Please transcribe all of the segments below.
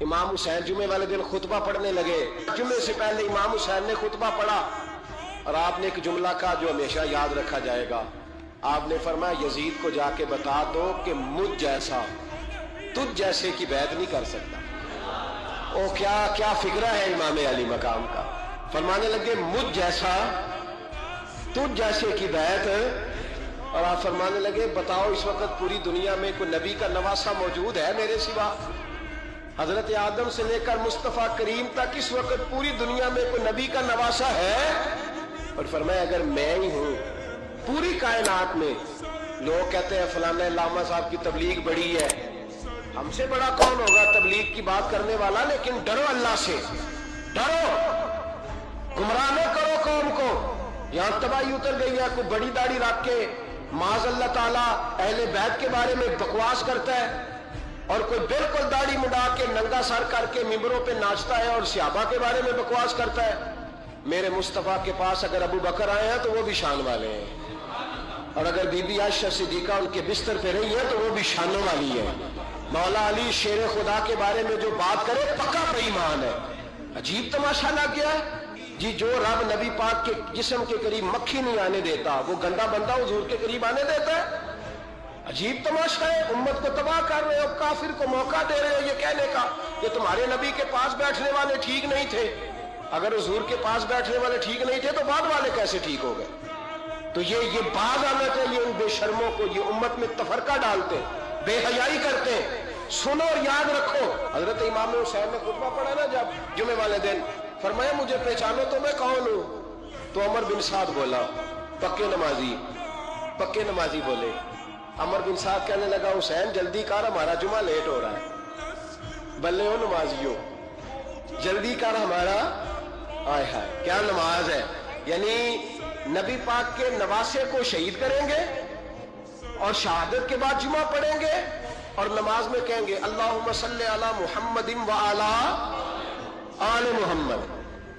امام حسین جمعے والے دن خطبہ پڑھنے لگے. جمعے سے پہلے امام حسین نے خطبہ پڑھا اور آپ نے ایک جملہ کہا جو ہمیشہ یاد رکھا جائے گا. آپ نے فرمایا یزید کو جا کے بتا دو کہ مجھ جیسا تجھ جیسے کی بیعت نہیں کر سکتا. او کیا فکرہ ہے امام علی مقام کا. فرمانے لگے مجھ جیسا تجھ جیسے کی بیعت. اور آپ فرمانے لگے بتاؤ اس وقت پوری دنیا میں کوئی نبی کا نواسہ موجود ہے میرے سوا؟ حضرت آدم سے لے کر مصطفیٰ کریم تک اس وقت پوری دنیا میں کوئی نبی کا نواسہ ہے؟ اور فرمایا اگر میں ہی ہوں پوری کائنات میں. لوگ کہتے ہیں فلانا علامہ صاحب کی تبلیغ بڑی ہے. ہم سے بڑا کون ہوگا تبلیغ کی بات کرنے والا؟ لیکن ڈرو اللہ سے, ڈرو, گمراہ نہ کرو قوم کو. یہاں تباہی اتر گئی ہے. کوئی بڑی داڑھی رکھ کے معاذ اللہ تعالیٰ اہل بیت کے بارے میں بکواس کرتا ہے, اور کوئی بالکل داڑھی مڈا کے ننگا سر کر کے ممبروں پہ ناچتا ہے اور صحابہ کے بارے میں بکواس کرتا ہے. میرے مصطفیٰ کے پاس اگر ابو بکر آئے ہیں تو وہ بھی شان والے ہیں, اور اگر بی بی عائشہ صدیقہ ان کے بستر پہ رہی ہے تو وہ بھی شانوں والی ہے. مولا علی شیر خدا کے بارے میں جو بات کرے پکا بے ایمان ہے. عجیب تماشا لگ گیا ہے جی. جو رب نبی پاک کے جسم کے قریب مکھی نہیں آنے دیتا وہ گندا بندہ حضور کے قریب آنے دیتا ہے. عجیب تماشا ہے. امت کو تباہ کر رہے ہو, کافر کو موقع دے رہے ہو یہ کہنے کا کہ تمہارے نبی کے پاس بیٹھنے والے ٹھیک نہیں تھے. اگر حضور کے پاس بیٹھنے والے ٹھیک نہیں تھے تو بعد والے کیسے ٹھیک ہو گئے؟ تو یہ باز آنا چاہیے ان بے شرموں کو. یہ امت میں تفرقہ ڈالتے, بے حیائی کرتے. سنو اور یاد رکھو, حضرت امام حسین نے خطبہ پڑھا نا جب جمعے والے دن, فرمایا مجھے پہچانو تو میں کون ہوں؟ تو عمر بن سعد بولا, پکے نمازی بولے. عمر بن سعد کہنے لگا حسین جلدی کر ہمارا جمعہ لیٹ ہو رہا ہے. بلے ہو نمازیوں جلدی کر ہمارا. آئے ہائے کیا نماز ہے. یعنی نبی پاک کے نواسے کو شہید کریں گے اور شہادت کے بعد جمعہ پڑھیں گے اور نماز میں کہیں گے اللہم صلی علی محمد وعلی آل محمد.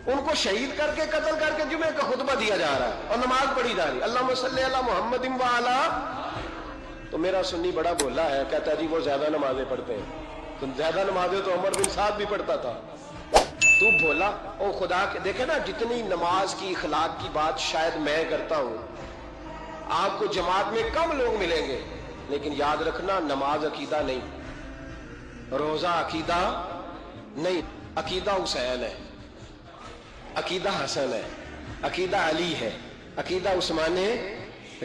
ان کو شہید کر کے قتل کر کے جمعے کا خطبہ دیا جا رہا ہے اور نماز پڑھی جا رہی اللہم صلی علی محمد وعلی. تو میرا سنی بڑا بولا ہے, کہتا ہے جی وہ زیادہ نمازیں پڑھتے ہیں. تو زیادہ نمازیں تو عمر بن سعد بھی پڑھتا تھا. تو بولا او خدا کے دیکھے نا جتنی نماز کی اخلاق کی بات شاید میں کرتا ہوں, آپ کو جماعت میں کم لوگ ملیں گے, لیکن یاد رکھنا نماز عقیدہ نہیں, روزہ عقیدہ نہیں. عقیدہ حسین ہے, عقیدہ حسن ہے, عقیدہ علی ہے, عقیدہ عثمان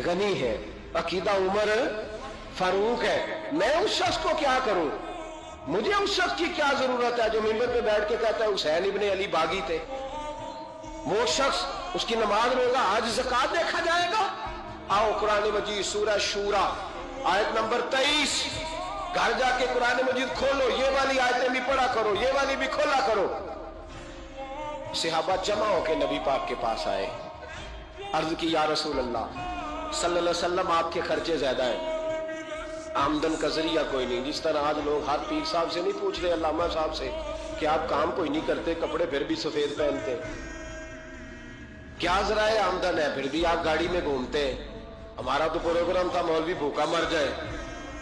غنی ہے, عقیدہ عمر فاروق ہے. میں اس شخص کو کیا کروں؟ مجھے اس شخص کی کیا ضرورت ہے جو ممبر پہ بیٹھ کے کہتا ہے حسین ابن علی باغی تھے؟ وہ شخص اس کی نماز روزہ حج زکات دیکھا جائے گا. آؤ قرآن مجید سورہ شورا آیت نمبر 23, گھر جا کے قرآن مجید کھولو, یہ والی آیتیں بھی پڑھا کرو, یہ والی بھی کھولا کرو. صحابہ جمع ہو کے نبی پاک کے پاس آئے, عرض کی یا رسول اللہ صلی اللہ علیہ وسلم آپ کے خرچے زیادہ ہیں, آمدن کا ذریعہ کوئی نہیں. جس طرح آج لوگ ہر پیر صاحب سے نہیں پوچھ رہے, علامہ صاحب سے, کہ آپ کام کوئی نہیں کرتے, کپڑے پھر بھی سفید پہنتے, کیا ذرائع آمدن ہے, پھر بھی آپ گاڑی میں گھومتے. ہمارا تو پروگرام تھا مولوی بھوکا مر جائے,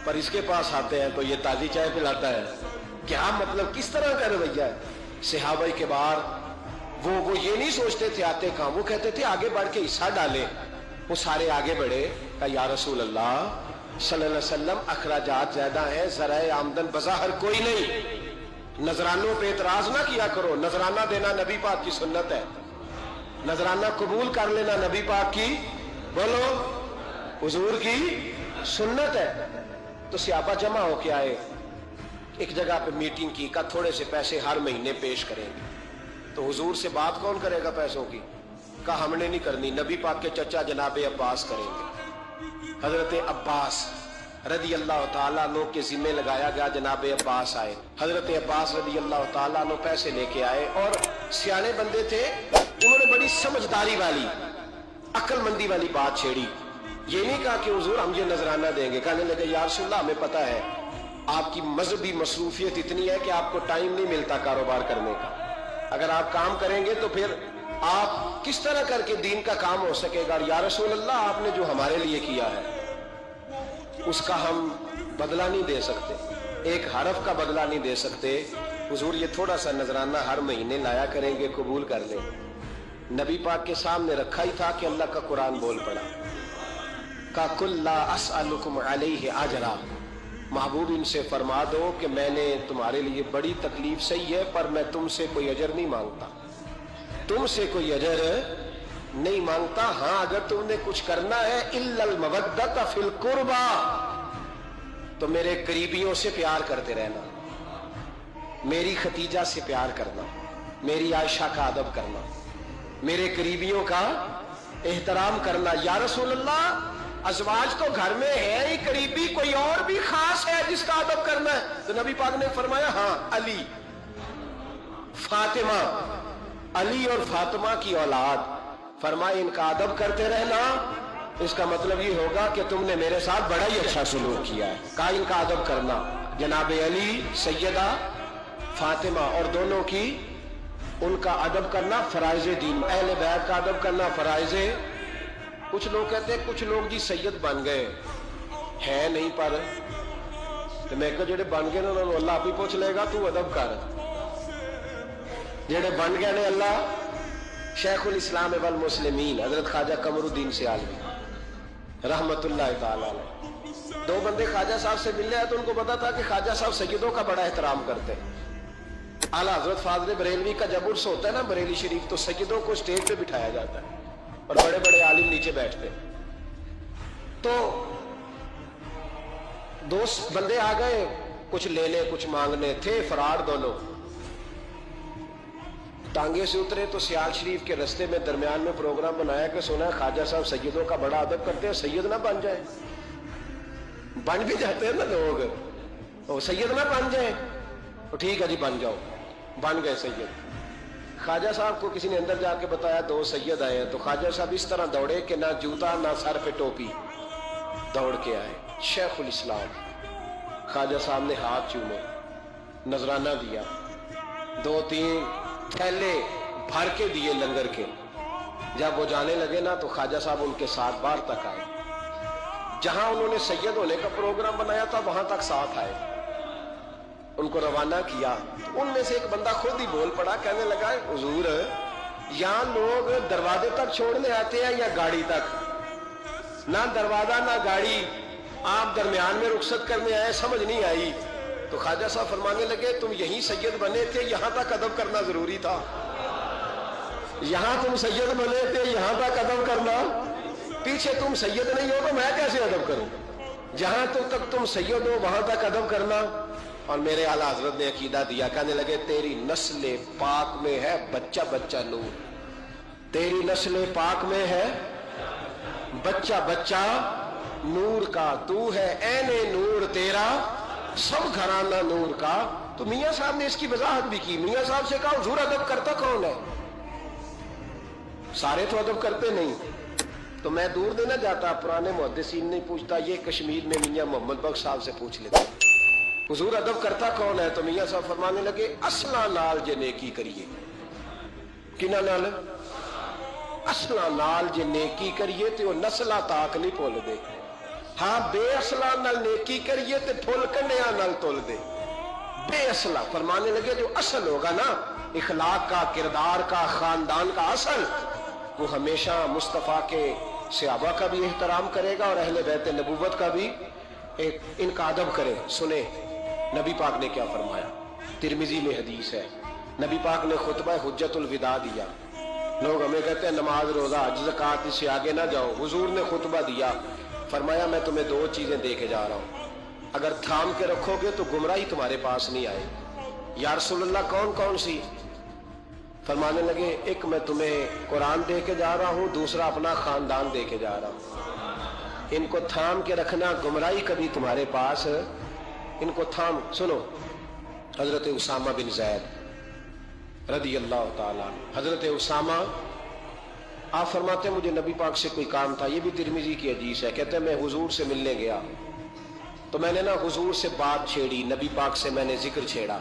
پر اس کے پاس آتے ہیں تو یہ تازی چائے پلاتا ہے. کیا مطلب, کس طرح کا رویہ ہے؟ صحابہ کے بار وہ یہ نہیں سوچتے تھے آتے کہاں, وہ کہتے تھے آگے بڑھ کے حصہ ڈالے. وہ سارے آگے بڑھے, کہا یا رسول اللہ صلی اللہ علیہ وسلم اخراجات زیادہ ہیں, ذرائع آمدن بظاہر کوئی نہیں. نذرانوں پہ اعتراض نہ کیا کرو, نذرانہ دینا نبی پاک کی سنت ہے, نذرانہ قبول کر لینا نبی پاک کی, بولو حضور کی سنت ہے. تو صحابہ جمع ہو کے آئے, ایک جگہ پہ میٹنگ کی, کہا تھوڑے سے پیسے ہر مہینے پیش کریں گے. تو حضور سے بات کون کرے گا پیسوں کی؟ کہا ہم نے نہیں کرنی, نبی پاک کے چچا جناب عباس کریں گے. حضرت عباس رضی اللہ تعالیٰ عنہ کے ذمہ لگایا گیا. جناب عباس آئے, حضرت عباس رضی اللہ تعالیٰ عنہ پیسے لے کے آئے, اور سیانے بندے تھے, انہوں نے بڑی سمجھداری والی عقل مندی والی بات چھیڑی. یہ نہیں کہا کہ حضور ہم یہ نذرانہ دیں گے, کہنے لگے یا رسول اللہ ہمیں پتہ ہے آپ کی مذہبی مصروفیت اتنی ہے کہ آپ کو ٹائم نہیں ملتا کاروبار کرنے کا. اگر آپ کام کریں گے تو پھر آپ کس طرح کر کے دین کا کام ہو سکے گا. یا رسول اللہ آپ نے جو ہمارے لیے کیا ہے اس کا ہم بدلہ نہیں دے سکتے, ایک حرف کا بدلہ نہیں دے سکتے, हुजूर ये थोड़ा सा नजराना हर महीने लाया करेंगे, कबूल कर लें। नबी पाक के सामने रखा ही था कि अल्लाह का कुरान बोल पड़ा, का कुल्ला अस्अलुकुम अलैहि अजरा, महबूब इनसे फरमा दो कि मैंने तुम्हारे लिए बड़ी तकलीफ सही है, पर मैं तुमसे कोई अजर नहीं मांगता, तुमसे कोई अजर नहीं मांगता। हाँ, अगर तुमने कुछ करना है इल्लल मवद्दत फिल कुर्बा, तो मेरे करीबियों से प्यार करते रहना, मेरी खतीजा से प्यार करना, मेरी आयशा का अदब करना, मेरे करीबियों का एहतराम करना। या रसूल अल्लाह, अज़वाज तो घर में है ही, करीबी कोई और भी खास है जिसका अदब करना है? तो नबी पाक ने फरमाया हाँ, अली, फातिमा, अली और फातिमा की औलाद। फरमाया इनका अदब करते रहना, इसका मतलब ये होगा कि तुमने मेरे साथ बड़ा ही अच्छा सलूक किया है। कहा इनका अदब करना, जनाब अली, सैयदा फातिमा और दोनों की उनका अदब करना फराइज़ दीन, अहले बैत का अदब करना फराइज़। कुछ लोग कहते हैं कुछ लोग जी सैयद बन गए है नहीं, पर तो मैं कहा जेडे बन गए उन्होंने अल्लाह आप ही पूछ लेगा, तू अदब कर। जेडे बन गए ने अल्लाह, शेखुल इस्लाम वल मुस्लिमीन हजरत ख्वाजा कमरुद्दीन सियालवी रहमतुल्लाह ताला अलैह, दो बंदे ख्वाजा साहब से मिले तो उनको पता था कि ख्वाजा साहब सैयदों का बड़ा एहतराम करते हैं। आला हजरत फाज़िल बरेलवी का जब उर्स होता है ना बरेली शरीफ, तो सैयदों को स्टेज पे बिठाया जाता है और बड़े बड़े आलिम नीचे बैठते। तो दो बंदे आ गए, कुछ लेने कुछ मांगने थे, फरार दोनों। टांगे से उतरे तो सियाल शरीफ के रास्ते में दरमियान में प्रोग्राम बनाया कि सुना ख्वाजा साहब सैयदों का बड़ा अदब करते हैं, सैयद ना बन जाए। बन भी जाते हैं ना लोग, तो सैयद ना बन जाए, तो ठीक है जी बन जाओ। बन गए सैयद। ख्वाजा साहब को किसी ने अंदर जाके बताया दो सैयद आए हैं, तो ख्वाजा साहब इस तरह दौड़े कि ना जूता ना सर पे टोपी, दौड़ के आए। शेखुल इस्लाम ख्वाजा साहब ने हाथ चूमे, नजराना दिया, दो तीन थैले भर के दिए लंगर के। जब वो जाने लगे ना तो ख्वाजा साहब उनके साथ बाहर तक आए, जहां उन्होंने सैयद होने का प्रोग्राम बनाया था वहां तक साथ आए, उनको रवाना किया। तो उनमें से एक बंदा खुद ही बोल पड़ा, कहने लगा हुजूर यहाँ लोग दरवाजे तक छोड़ने आते हैं या गाड़ी तक? ना दरवाजा ना गाड़ी, आप दरमियान में रुखसत करने आए, समझ नहीं आई। तो ख्वाजा साहब फरमाने लगे तुम यहीं सैयद बने थे, यहां तक अदब करना जरूरी था। यहां तुम सैयद बने थे, यहां तक अदब करना, पीछे तुम सैयद नहीं हो तो मैं कैसे अदब करूं? जहां तक तुम सैयद हो वहां तक अदब करना। और मेरे आला हजरत ने अकीदा दिया, कहने लगे तेरी नस्ल पाक में है बच्चा बच्चा नूर, तेरी नस्ल पाक में है बच्चा बच्चा नूर का, तू है ऐने नूर तेरा सब घराना नूर का। तो मियां साहब ने इसकी वजाहत भी की। मियां साहब से कहा हुजूर अदब करता कौन है? सारे तो अदब करते नहीं। तो मैं दूर देना जाता, पुराने मुहद्दिसीन नहीं पूछता, ये कश्मीर में मियां मोहम्मद बख्श साहब से पूछ लेते हुजूर अदब करता कौन है? तो मियां साहब फरमाने लगे असला नाल जे नेकी करिए। किना नाल? असला नाल जे नेकी करिए तो नस्ला ताक नहीं भुल दे। हाँ, बेअसला नाल नेकी करिए तो फुल कन्या नाल तुल दे। बेअसला फरमाने लगे जो असल होगा ना, इखलाक का, किरदार का, खानदान का असल, वो हमेशा मुस्तफ़ा के सहाबा का भी एहतराम करेगा और अहले बैत नबूवत का भी इनका अदब करे। सुने नबी पाक ने क्या फरमाया, तिरमिजी में हदीस है। नबी पाक ने खुतबा हुज्जतुल विदा दिया। लोग हमें कहते हैं नमाज रोजा हज ज़कात इससे आगे ना जाओ। हुजूर ने खुतबा दिया, फरमाया मैं तुम्हें दो चीजें दे के जा रहा हूं, अगर थाम के रखोगे तो गुमराही तुम्हारे पास नहीं आएगी। या रसूलल्लाह कौन कौन सी? फरमाने लगे एक मैं तुम्हें कुरान दे के जा रहा हूं, दूसरा अपना खानदान दे के जा रहा हूं। इनको थाम के रखना, गुमराही कभी तुम्हारे पास, इनको थाम। सुनो हजरत उसामा बिन ज़ैद रदी अल्लाह ताला, हजरत उसामा आप फरमाते मुझे नबी पाक से कोई काम था, ये भी तिरमिजी की हदीस है। कहते हैं मैं हुजूर से मिलने गया तो मैंने ना हुजूर से बात छेड़ी, नबी पाक से मैंने जिक्र छेड़ा।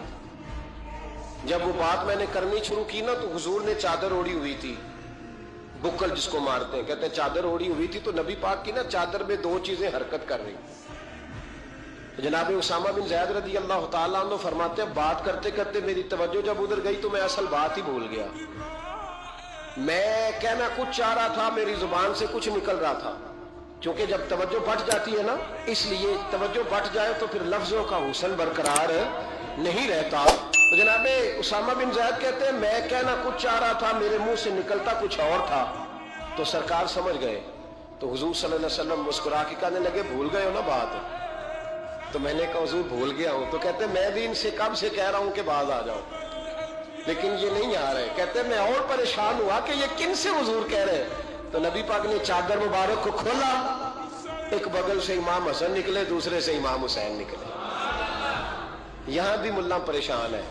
जब वो बात मैंने करनी शुरू की ना तो हुजूर ने चादर ओढ़ी हुई थी, बुक्कल जिसको मारते हैं, कहते हैं चादर ओढ़ी हुई थी। तो नबी पाक की ना चादर में दो चीजें हरकत कर रही, जनाब उसामा बिन ज़ैद रज़ी अल्लाह ताला अन्हु फरमाते हैं, बात करते करते मेरी तवज्जो जब उधर गई तो मैं असल बात ही भूल गया। मैं कहना कुछ चाह रहा था, मेरी जुबान से कुछ निकल रहा था। क्योंकि जब तवज्जो बट जाती है ना, इसलिए तवज्जो बट जाए तो फिर लफ्जों का हुस्न बरकरार नहीं रहता। तो जनाब उसामा बिन ज़ैद कहते हैं, मैं कहना कुछ चाह रहा था, मेरे मुंह से निकलता कुछ और था। तो सरकार समझ गए। तो हुजूर सल्लल्लाहु अलैहि वसल्लम मुस्कुरा के कहने लगे, भूल गए हो ना बात? तो मैंने कहा हुजूर भूल गया हूं। तो कहते मैं भी इनसे कब से कह रहा हूं कि बाद आ जाओ, लेकिन ये नहीं आ रहे। कहते मैं और परेशान हुआ कि ये किन से हुजूर कह रहे हैं। तो नबी पाक ने चादर मुबारक को खोला, एक बगल से इमाम हसन निकले, दूसरे से इमाम हुसैन निकले। यहां भी मुल्ला परेशान है,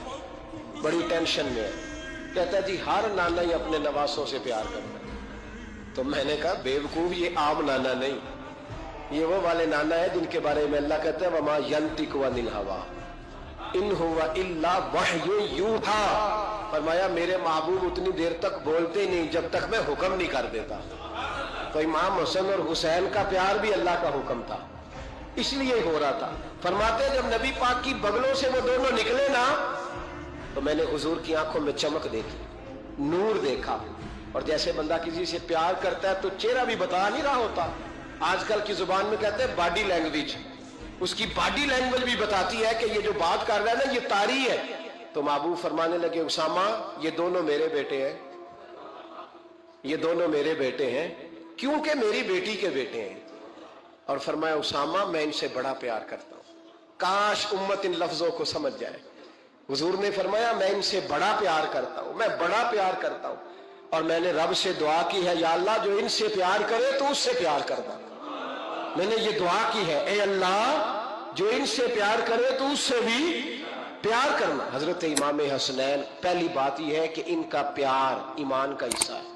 बड़ी टेंशन में है। कहता जी हर नाना ही अपने नवासों से प्यार करता है। तो मैंने कहा बेवकूफ, ये आम नाना नहीं, ये वो वाले नाना है जिनके बारे में अल्लाह कहते हैं, वमा यंतिकु अनिल हवा इन हुवा इल्ला वह्यु यूहा। फरमाया मेरे महबूब उतनी देर तक बोलते ही नहीं जब तक मैं हुक्म नहीं कर देता। तो इमाम हसन और हुसैन का प्यार भी अल्लाह का हुक्म था, इसलिए हो रहा था। फरमाते जब नबी पाक की बगलों से वो दोनों निकले ना, तो मैंने हुजूर की आंखों में चमक देखी, नूर देखा। और जैसे बंदा किसी से प्यार करता है तो चेहरा भी बता नहीं रहा होता। आजकल की जुबान में कहते हैं बॉडी लैंग्वेज, उसकी बॉडी लैंग्वेज भी बताती है कि ये जो बात कर रहा है ना ये तारी है। तो महबूब फरमाने लगे, उसामा ये दोनों मेरे बेटे हैं, ये दोनों मेरे बेटे हैं क्योंकि मेरी बेटी के बेटे हैं। और फरमाया उसामा मैं इनसे बड़ा प्यार करता हूं। काश उम्मत इन लफ्जों को समझ जाए। हुजूर ने फरमाया मैं इनसे बड़ा प्यार करता हूं, मैं बड़ा प्यार करता हूं। और मैंने रब से दुआ की है, या अल्लाह जो इनसे प्यार करे तो उससे प्यार करना। मैंने ये दुआ की है, ए अल्लाह जो इनसे प्यार करे तो उससे भी प्यार करना। हजरत इमाम हसनैन, पहली बात यह है कि इनका प्यार ईमान का हिस्सा है।